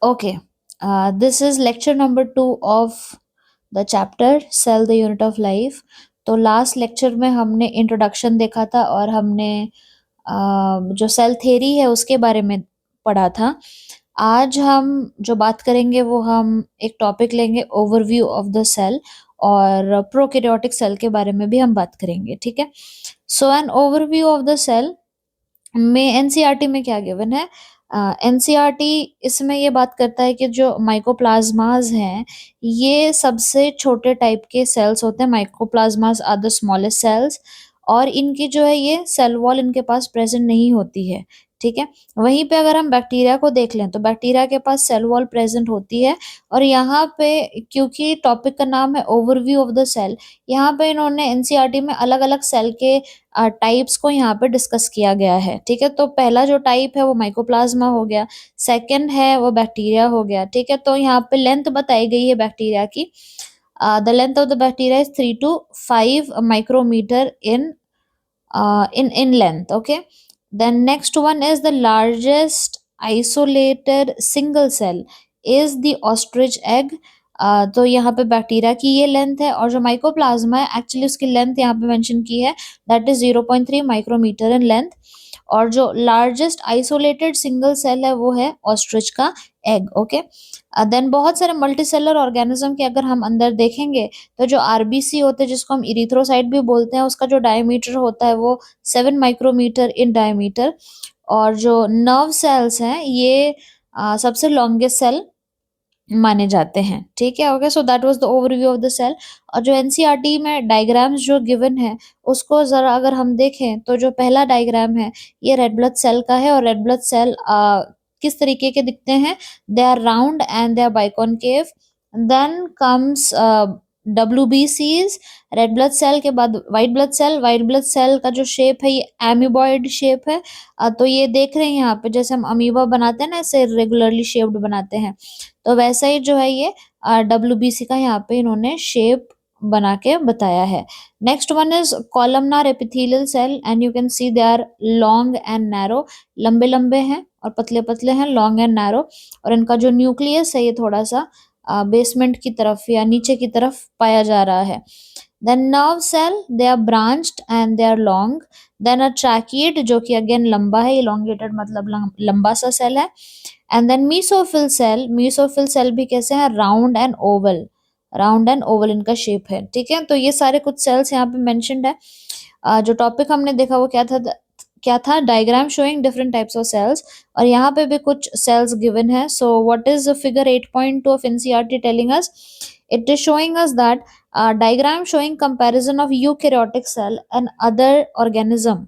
Okay, this is lecture number 2 of the chapter Cell the Unit of Life. तो last lecture में हमने introduction देखा था और हमने जो सेल थ्योरी है उसके बारे में पढ़ा था। आज हम जो बात करेंगे वो हम एक टॉपिक लेंगे ओवरव्यू ऑफ द सेल और प्रोकैरियोटिक सेल के बारे में भी हम बात करेंगे, ठीक है। So an overview of the cell में एनसीईआरटी में क्या गिवन है? एनसीईआरटी इसमें ये बात करता है कि जो माइकोप्लाज्मास हैं ये सबसे छोटे टाइप के सेल्स होते हैं। माइकोप्लाज्मास आर द स्मॉलेस्ट सेल्स और इनकी जो है ये सेल वॉल इनके पास प्रेजेंट नहीं होती है, ठीक है। वहीं पे अगर हम बैक्टीरिया को देख लें तो बैक्टीरिया के पास सेल वॉल प्रेजेंट होती है और यहाँ पे क्योंकि टॉपिक का नाम है ओवरव्यू ऑफ द सेल, यहाँ पे इन्होंने एनसीईआरटी में अलग अलग सेल के टाइप्स को यहाँ पे डिस्कस किया गया है, ठीक है। तो पहला जो टाइप है वो माइकोप्लाज्मा हो गया, सेकंड है वो बैक्टीरिया हो गया, ठीक है। तो यहाँ पे लेंथ बताई गई है बैक्टीरिया की। The length of the bacteria is 3 to 5 micrometre in length, okay. Then next one is the largest isolated single cell is the ostrich egg. तो यहाँ पे बैक्टीरिया की ये लेंथ है और जो माइकोप्लाज्मा है एक्चुअली उसकी लेंथ यहाँ पे मेंशन की है, that is 0.3 micrometre in length. और जो लार्जेस्ट आइसोलेटेड सिंगल सेल है वो है ऑस्ट्रिच का एग, ओके। देन बहुत सारे मल्टीसेलर ऑर्गेनिज्म के अगर हम अंदर देखेंगे तो जो आरबीसी होते हैं जिसको हम इरिथ्रोसाइट भी बोलते हैं, उसका जो डायमीटर होता है वो 7 माइक्रोमीटर इन डायमीटर। और जो नर्व सेल्स हैं ये सबसे लॉन्गेस्ट सेल माने जाते हैं, ठीक है। Okay, so that was the overview of the cell. और जो एनसीईआरटी में डायग्राम्स जो गिवन है उसको जरा अगर हम देखें तो जो पहला डायग्राम है ये रेड ब्लड सेल का है और रेड ब्लड सेल किस तरीके के दिखते हैं? They are round and they are biconcave. Then comes WBCs, red blood cell के बाद white blood cell. White blood cell का जो शेप है ये एमीबॉइड शेप है। तो ये देख रहे हैं यहाँ पे जैसे हम अमीबा बनाते हैं ना, ऐसे रेगुलरली शेप्ड बनाते हैं, तो वैसा ही जो है ये WBC का यहाँ पे इन्होंने शेप बना के बताया है। Next one is columnar epithelial cell and you can see they are long and narrow, लंबे लंबे हैं और पतले पतले हैं, लॉन्ग एंड नैरो। और इनका जो न्यूक्लियस है ये थोड़ा सा बेसमेंट की तरफ या नीचे की तरफ पाया जा रहा है। Then nerve cell, they are branched and they are long. Then a tracheid जो कि अगेन लंबा है, इलोंगेटेड मतलब लंबा सा सेल है। And then mesophyll cell, mesophyll cell भी कैसे हैं? Round and oval, round and oval इनका शेप है, ठीक है। तो ये सारे कुछ सेल्स यहाँ पे मेंशन्ड है। जो टॉपिक हमने देखा वो क्या था? Diagram showing different types of cells. और यहाँ पे भी कुछ सेल्स गिवन है। So what is figure 8.2 of NCERT telling us? It is showing us that diagram showing comparison of eukaryotic cell and other organism.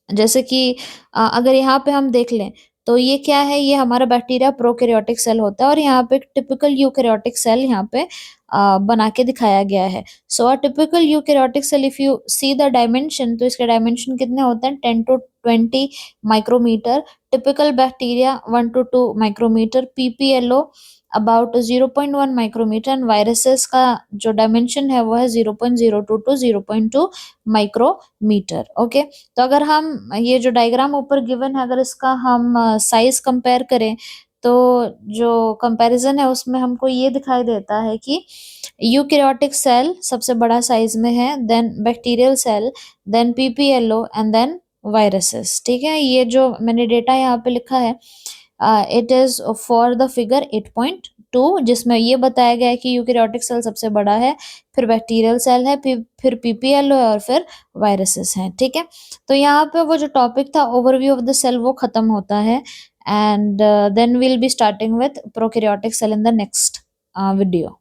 जैसे कि अगर यहाँ पे हम देख लें तो ये क्या है? ये हमारा बैक्टीरिया प्रोकैरियोटिक सेल होता है और यहाँ पे एक टिपिकल यूकैरियोटिक सेल यहाँ पे बना के दिखाया गया है। So a typical eukaryotic cell if you see the dimension, तो इसके डायमेंशन कितने होते हैं? 10 to 20 micrometre. Typical bacteria 1 to 2 micrometre. PPLO about 0.1 micrometre and viruses का जो डायमेंशन है वो है 0.02 to 0.2 माइक्रोमीटर, ओके। तो अगर हम ये जो डायग्राम ऊपर गिवन है अगर इसका हम साइज कंपेयर करें तो जो कंपैरिजन है उसमें हमको ये दिखाई देता है कि यूकैरियोटिक सेल सबसे बड़ा साइज में है, then bacterial cell, then PPLO and then viruses, ठीक है। ये जो मैंने डेटा यहाँ पे लिखा है it is for the figure 8.2 जिसमें ये बताया गया है कि यूकैरियोटिक सेल सबसे बड़ा है, फिर बैक्टीरियल सेल है, फिर पीपीएलओ है और फिर वायरसेस हैं, ठीक है। तो यहाँ पे वो जो टॉपिक था ओवरव्यू ऑफ द सेल वो खत्म होता है and then we'll be starting with prokaryotic cell in the next video.